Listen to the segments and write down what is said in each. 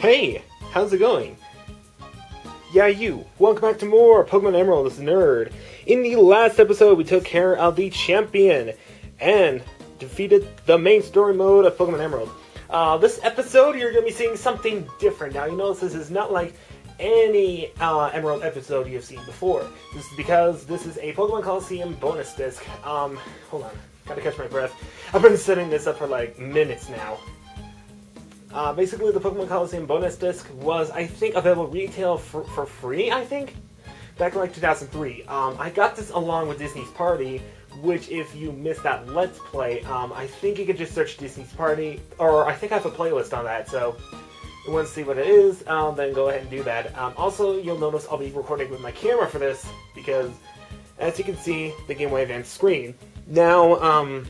Hey, how's it going? Yeah, you. Welcome back to more Pokemon Emerald, this nerd. In the last episode, we took care of the champion and defeated the main story mode of Pokemon Emerald. This episode, you're going to be seeing something different. Now, you notice this is not like any Emerald episode you've seen before. This is because this is a Pokemon Colosseum bonus disc. Hold on. Gotta catch my breath. I've been setting this up for like minutes now. Basically, the Pokemon Colosseum bonus disc was, I think, available retail for free, I think? Back in like 2003. I got this along with Disney's Party, which if you missed that Let's Play, I think you could just search Disney's Party, or I think I have a playlist on that, so if you want to see what it is, then go ahead and do that. Also, you'll notice I'll be recording with my camera for this, because as you can see, the Game Boy Advance screen. Now,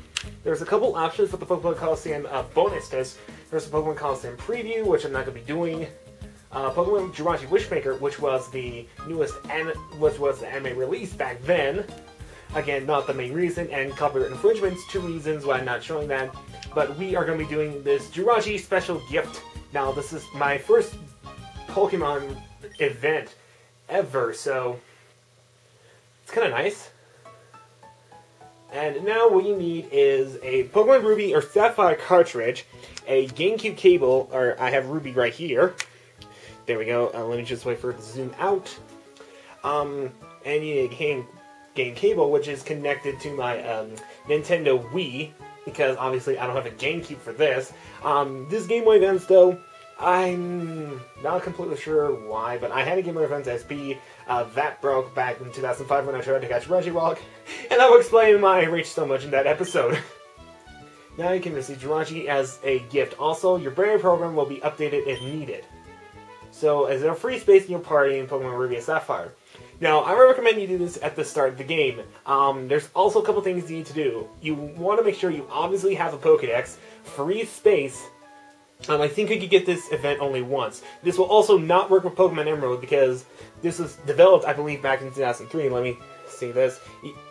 there's a couple options for the Pokemon Colosseum bonus disc. There's the Pokemon Colosseum Preview, which I'm not going to be doing. Pokemon Jirachi Wishmaker, which was the newest the anime release back then. Again, not the main reason, and copyright infringements, two reasons why I'm not showing that. But we are going to be doing this Jirachi special gift. Now, this is my first Pokemon event ever, so it's kind of nice. And now what you need is a Pokemon Ruby or Sapphire cartridge, a GameCube cable, or I have Ruby right here. There we go. Let me just wait for it to zoom out. And you need a game cable, which is connected to my Nintendo Wii, because obviously I don't have a GameCube for this. This Game Boy Advance, though, I'm not completely sure why, but I had a Game Boy Advance SP that broke back in 2005 when I tried to catch Regirock, and I will explain why I reached so much in that episode. Now you can receive Jirachi as a gift. Also, your barrier program will be updated if needed. So, is there a free space in your party in Pokemon Ruby and Sapphire? Now, I would recommend you do this at the start of the game. There's also a couple things you need to do. You want to make sure you obviously have a Pokédex, free space. I think you could get this event only once. This will also not work with Pokemon Emerald because this was developed, I believe, back in 2003. Let me see this.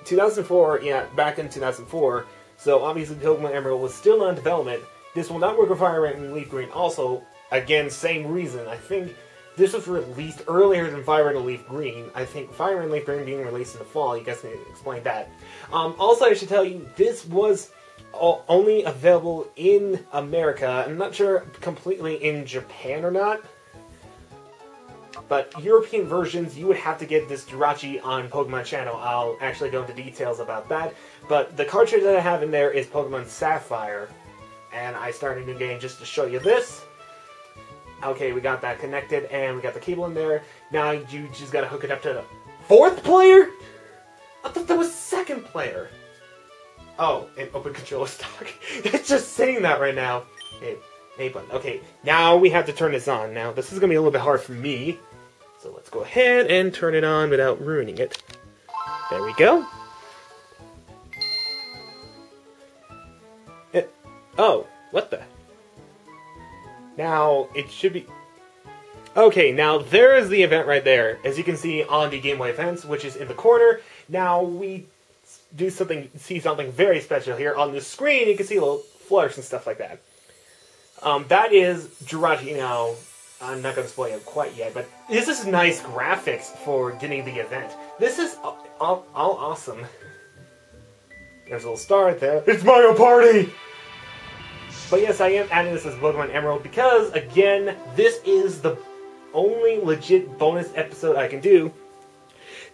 2004, yeah, back in 2004. So obviously Pokemon Emerald was still in development. This will not work with Fire Red and Leaf Green. Also, again, same reason. I think this was released earlier than Fire Red and Leaf Green. I think Fire Red and Leaf Green being released in the fall. You guys can explain that. Also, I should tell you, this was only available in America. I'm not sure completely in Japan or not. But European versions, you would have to get this Jirachi on Pokemon Channel. I'll actually go into details about that. But the cartridge that I have in there is Pokemon Sapphire. And I started a new game just to show you this. Okay, we got that connected, and we got the cable in there. Now you just gotta hook it up to the fourth player? I thought that was second player. Oh, and open controller stock. It's just saying that right now. A button. Okay, now we have to turn this on. Now, this is going to be a little bit hard for me. So let's go ahead and turn it on without ruining it. There we go. Oh, what the? Now, it should be... Okay, now there is the event right there. As you can see on the Game Boy Advance, which is in the corner. Now, we see something very special here. On the screen, you can see little flutters and stuff like that. That is Jirachi. Now, I'm not going to spoil it quite yet, but this is nice graphics for getting the event. This is all awesome. There's a little star right there. It's Mario Party! But yes, I am adding this as Pokemon Emerald because, again, this is the only legit bonus episode I can do.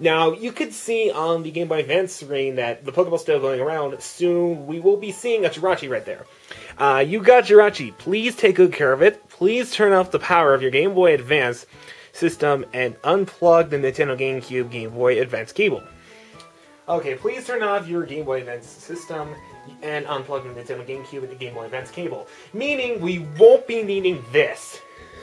Now, you could see on the Game Boy Advance screen that the Pokeball's still going around. Soon, we will be seeing a Jirachi right there. You got Jirachi. Please take good care of it. Please turn off the power of your Game Boy Advance system and unplug the Nintendo GameCube Game Boy Advance cable. Okay, please turn off your Game Boy Advance system and unplug the Nintendo GameCube and the Game Boy Advance cable. Meaning, we won't be needing this.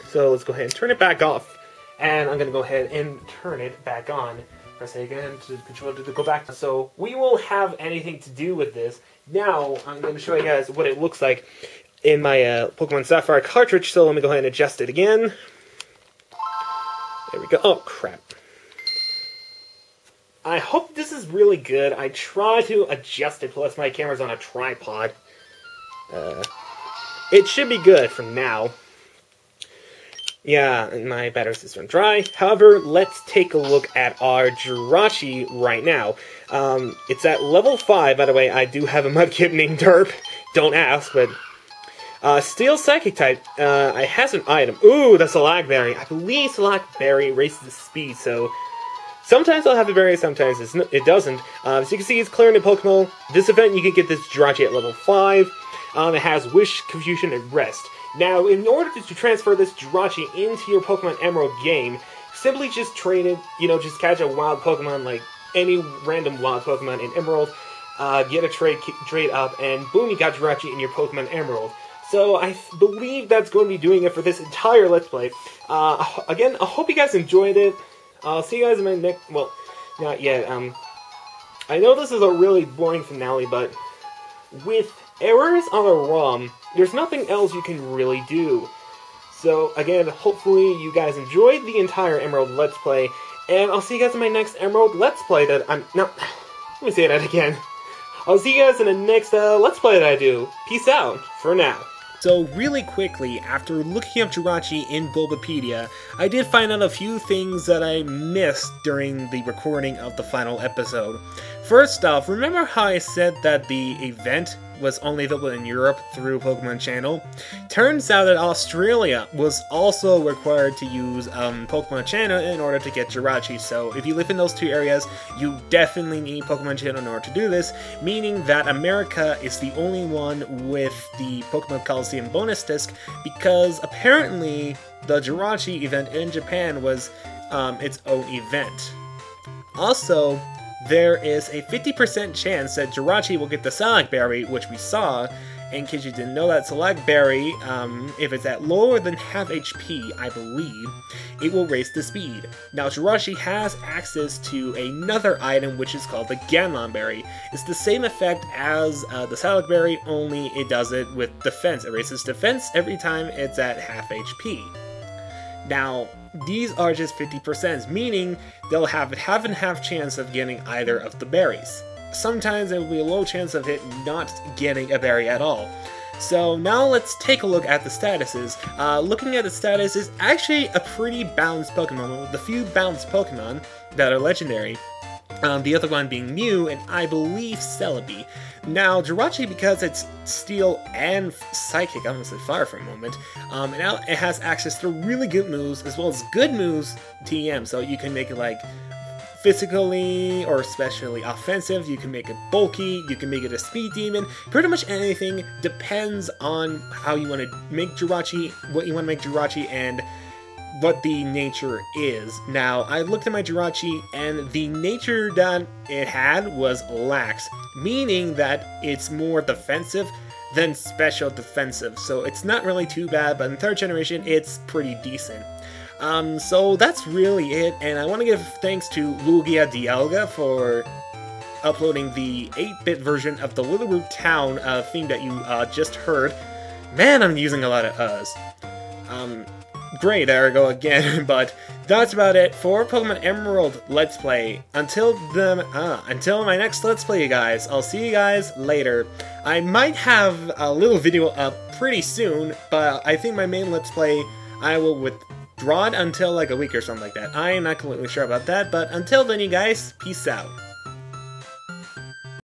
So, let's go ahead and turn it back off. And I'm going to go ahead and turn it back on. Press A again to control it to go back. So we won't have anything to do with this. Now I'm going to show you guys what it looks like in my Pokemon Sapphire cartridge. So let me go ahead and adjust it again. There we go. Oh crap! I hope this is really good. I try to adjust it. Plus my camera's on a tripod. It should be good for now. Yeah, my batteries just run dry. However, let's take a look at our Jirachi right now. It's at level 5, by the way. I do have a Mudkip named Derp. Don't ask, but... Steel Psychic type. I has an item. Ooh, that's a Lag Berry. I believe Lag Berry raises the speed, so... Sometimes I'll have the berry, sometimes it doesn't. As you can see, it's clearing the Pokemon. This event, you can get this Jirachi at level 5. It has Wish, Confusion, and Rest. Now, in order to transfer this Jirachi into your Pokemon Emerald game, simply just train it, just catch a wild Pokemon, like any random wild Pokemon in Emerald, get a trade up, and boom, you got Jirachi in your Pokemon Emerald. So, I believe that's going to be doing it for this entire Let's Play. Again, I hope you guys enjoyed it. I'll see you guys in my next... Well, not yet. I know this is a really boring finale, but with errors on the ROM, there's nothing else you can really do. So, again, hopefully you guys enjoyed the entire Emerald Let's Play, and I'll see you guys in my next Emerald Let's Play that I'm... No, let me say that again. I'll see you guys in the next Let's Play that I do. Peace out, for now. So really quickly, after looking up Jirachi in Bulbapedia, I did find out a few things that I missed during the recording of the final episode. First off, remember how I said that the event was only available in Europe through Pokemon Channel? Turns out that Australia was also required to use Pokemon Channel in order to get Jirachi, so if you live in those two areas, you definitely need Pokemon Channel in order to do this, meaning that America is the only one with the Pokemon Colosseum bonus disc, because apparently the Jirachi event in Japan was its own event. Also, there is a 50% chance that Jirachi will get the Salac Berry, which we saw. In case you didn't know that, Salac Berry, if it's at lower than half HP, I believe, it will raise the speed. Now, Jirachi has access to another item which is called the Ganlon Berry. It's the same effect as the Salac Berry, only it does it with defense. It raises defense every time it's at half HP. Now, these are just 50%, meaning they'll have a half and half chance of getting either of the berries. Sometimes there will be a low chance of it not getting a berry at all. So now let's take a look at the statuses. Looking at the status is actually a pretty balanced Pokemon, with a few balanced Pokemon that are legendary. The other one being Mew, and I believe Celebi. Now, Jirachi, because it's Steel and Psychic, I almost said Fire for a moment, now it has access to really good moves, as well as good moves TM, so you can make it like physically or especially offensive, you can make it bulky, you can make it a speed demon, pretty much anything depends on how you want to make Jirachi, what you want to make Jirachi, and what the nature is. Now, I looked at my Jirachi, and the nature that it had was lax, meaning that it's more defensive than special defensive, so it's not really too bad, but in 3rd generation, it's pretty decent. So that's really it, and I want to give thanks to Lugia Dialga for uploading the 8-bit version of the Little Root Town theme that you just heard. Man, I'm using a lot of us. Great, there we go again, but that's about it for Pokemon Emerald Let's Play. Until my next Let's Play, you guys, I'll see you guys later. I might have a little video up pretty soon, but I think my main Let's Play, I will withdraw it until like a week or something like that. I am not completely sure about that, but until then, you guys, peace out.